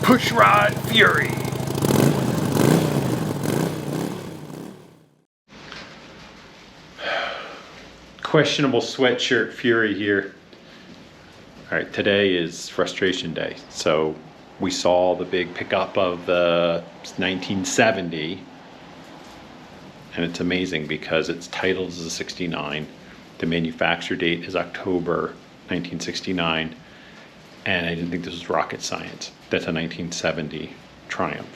Pushrod Fury. Questionable sweatshirt Fury here. All right, today is frustration day. So we saw the big pickup of the 1970, and it's amazing because it's titled as a 69. The manufacture date is October 1969, and I didn't think this was rocket science. That's a 1970 Triumph.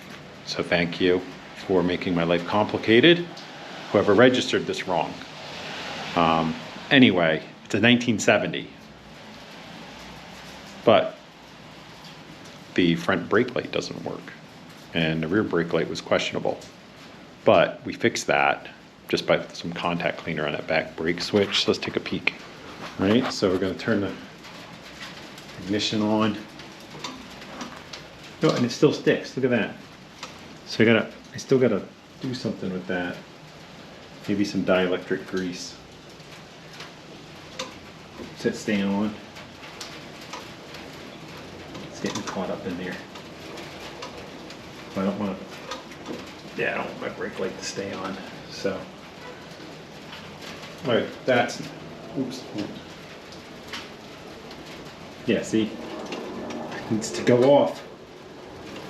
So thank you for making my life complicated. Whoever registered this wrong. Anyway, it's a 1970. But the front brake light doesn't work, and the rear brake light was questionable. But we fixed that just by some contact cleaner on that back brake switch. So let's take a peek. All right, so we're going to turn the ignition on. No, and it still sticks. Look at that. So I still gotta do something with that. Maybe some dielectric grease. Is it staying on? It's getting caught up in there. I don't want my brake light to stay on. So, all right, that's, oops. Yeah, see, it needs to go off.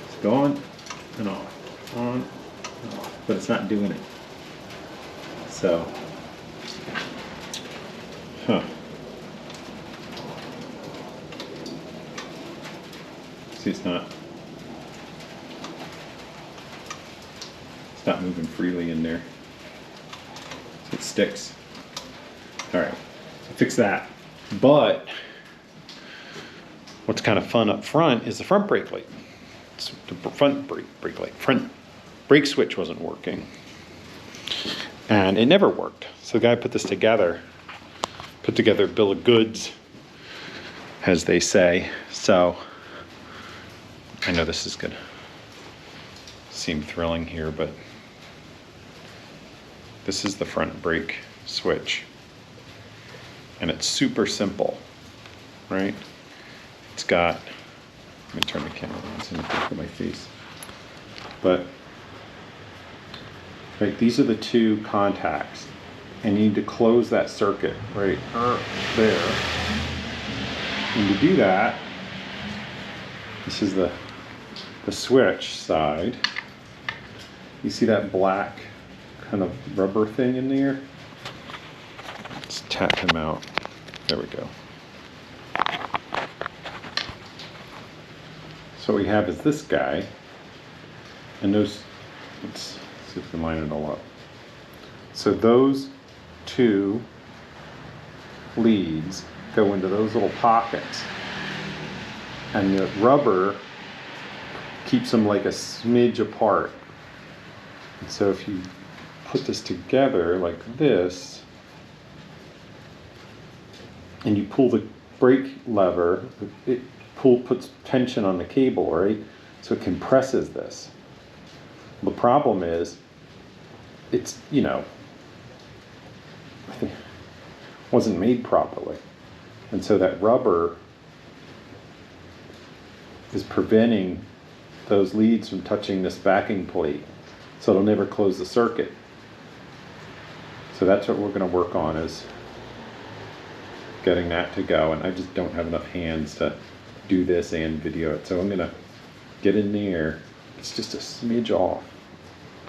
It's go on and off, on and off, but it's not doing it. So, see, it's not moving freely in there. So it sticks. All right, so fix that. But what's kind of fun up front is the front brake light. It's the front brake light. Front brake switch wasn't working, and it never worked. So the guy put this together, put together a bill of goods, as they say. So I know this is gonna seem thrilling here, but this is the front brake switch, and it's super simple, right? It's got, let me turn the camera on so you can look at my face. But, right, these are the two contacts, and you need to close that circuit right there. And to do that, this is the switch side. You see that black kind of rubber thing in there? Let's tap him out. There we go. So what we have is this guy, and those, let's see if we can line it all up. So those two leads go into those little pockets, and the rubber keeps them like a smidge apart. And so if you put this together like this, and you pull the brake lever, it puts tension on the cable, right? So it compresses this. The problem is, it's, you know, I think wasn't made properly. And so that rubber is preventing those leads from touching this backing plate. So it'll never close the circuit. So that's what we're going to work on, is getting that to go. And I just don't have enough hands to do this and video it. So I'm going to get in there. It's just a smidge off.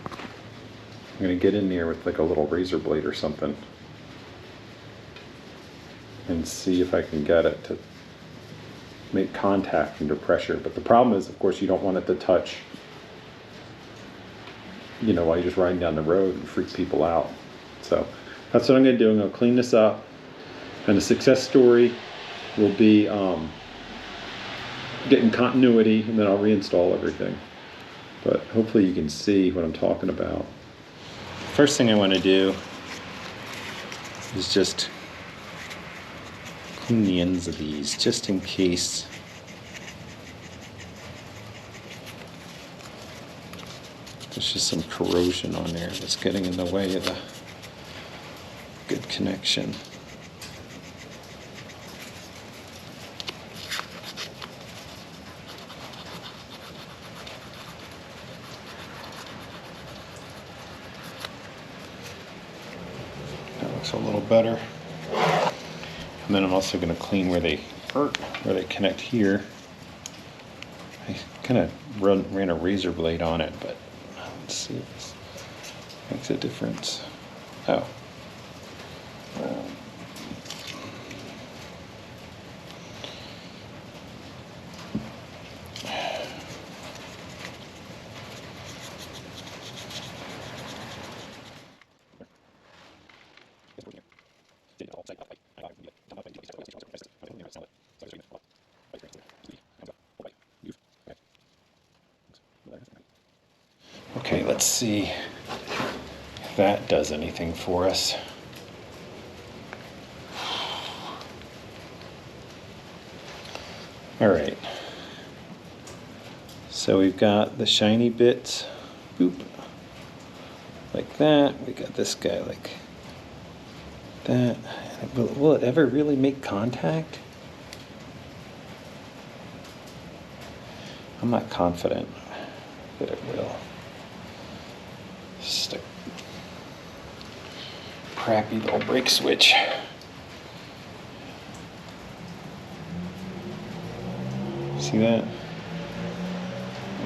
I'm going to get in there with like a little razor blade or something and see if I can get it to make contact under pressure. But the problem is, of course, you don't want it to touch, you know, while you're just riding down the road and freak people out. So that's what I'm going to do. I'm going to clean this up, and the success story will be getting continuity, and then I'll reinstall everything. But hopefully you can see what I'm talking about. First thing I want to do is just clean the ends of these, just in case there's just some corrosion on there that's getting in the way of the good connection. works a little better. And then I'm also going to clean where they connect here. I kind of ran a razor blade on it, but let's see if this makes a difference. Oh. Okay, let's see if that does anything for us. All right. So we've got the shiny bits, boop, like that. We got this guy like that. Will it ever really make contact? I'm not confident that it will. Just a crappy little brake switch. See that?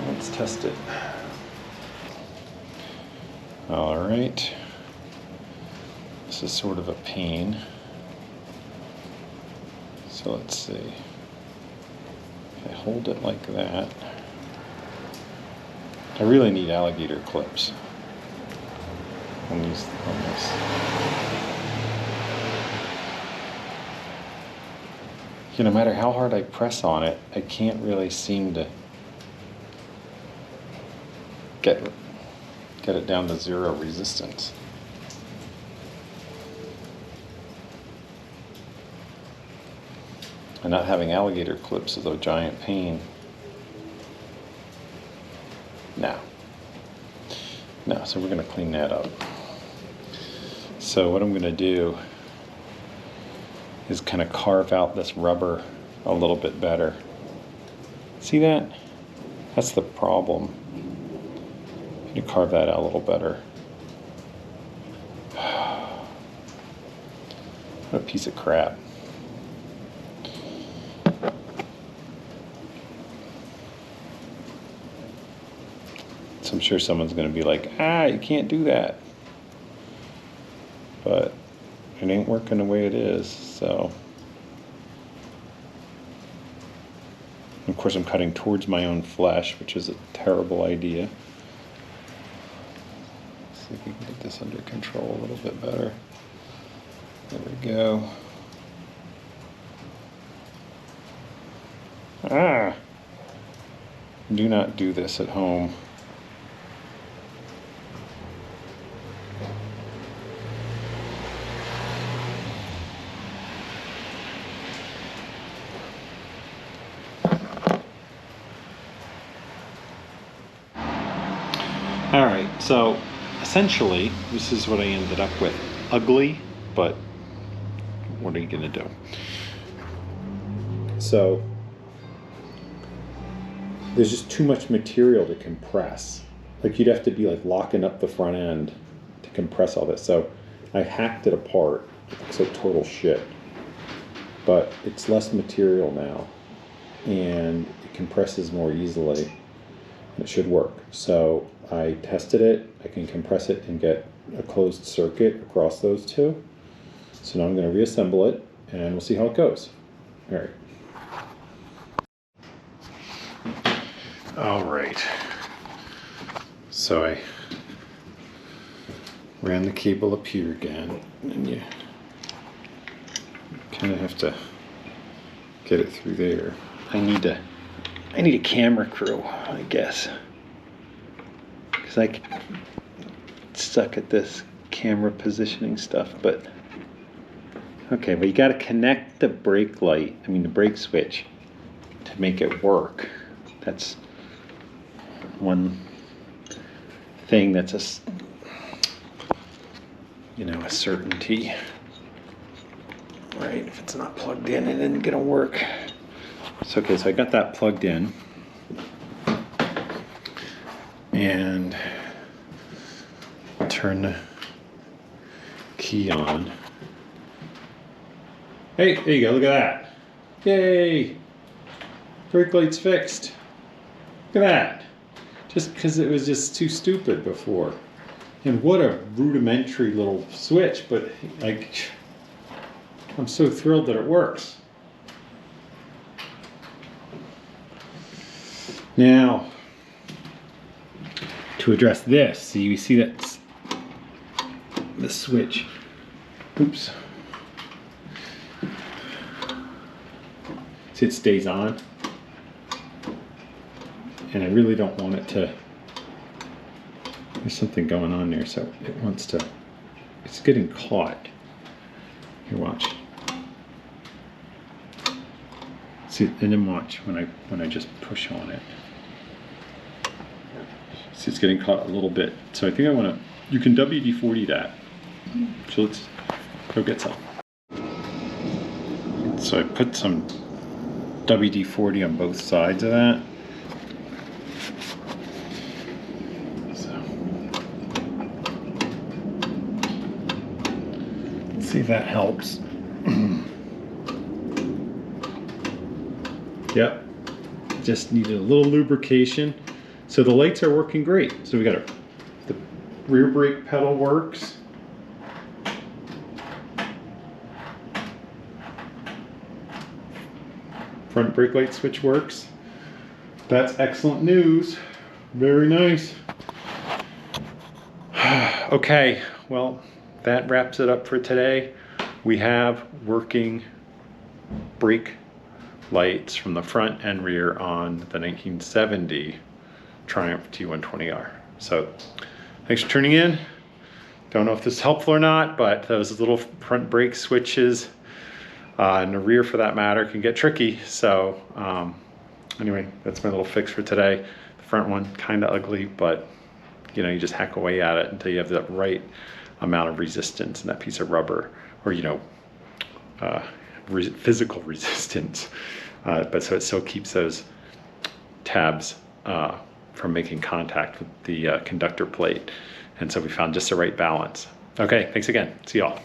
Let's test it. All right. This is sort of a pain. So let's see. If I hold it like that. I really need alligator clips on this. No matter how hard I press on it, I can't really seem to get it down to zero resistance. And not having alligator clips is a giant pain. No, so we're going to clean that up. So what I'm going to do is kind of carve out this rubber a little bit better. See that? That's the problem. You carve that out a little better. What a piece of crap. So I'm sure someone's going to be like, you can't do that. But it ain't working the way it is, so. Of course, I'm cutting towards my own flesh, which is a terrible idea. Let's see if we can get this under control a little bit better. There we go. Do not do this at home. All right, so essentially, this is what I ended up with. Ugly, but what are you gonna do? So there's just too much material to compress. Like you'd have to be like locking up the front end to compress all this. So I hacked it apart. It looks like total shit. But it's less material now and it compresses more easily. It should work. So I tested it. I can compress it and get a closed circuit across those two. So now I'm going to reassemble it and we'll see how it goes. All right. All right. So I ran the cable up here again, and you kind of have to get it through there. I need a camera crew, I guess, because I stuck at this camera positioning stuff. But okay, but you got to connect the brake light. I mean the brake switch to make it work. That's one thing that's a certainty, right? If it's not plugged in, it isn't gonna work. So okay, so I got that plugged in, and turn the key on. Hey, there you go, look at that. Yay! Brake light's fixed. Look at that. Just because it was just too stupid before. And what a rudimentary little switch, but like, I'm so thrilled that it works. Now, to address this, so you see that the switch, oops. See, it stays on. And I really don't want it to, there's something going on there, so it wants to, it's getting caught. Here, watch. See, and then watch when I just push on it. See, it's getting caught a little bit. So I think I want to, you can WD-40 that. So let's go get some. So I put some WD-40 on both sides of that. See if that helps. Yep, just needed a little lubrication. So the lights are working great. So we got the rear brake pedal works. Front brake light switch works. That's excellent news. Very nice. Okay, well, that wraps it up for today. We have working brake lights from the front and rear on the 1970 Triumph T120R. So thanks for tuning in. Don't know if this is helpful or not, but those little front brake switches and the rear for that matter can get tricky. So anyway, that's my little fix for today. The front one kind of ugly, but you know, you just hack away at it until you have that right amount of resistance in that piece of rubber, or you know, physical resistance, but so it still keeps those tabs from making contact with the conductor plate. And so we found just the right balance. Okay, thanks again. See y'all.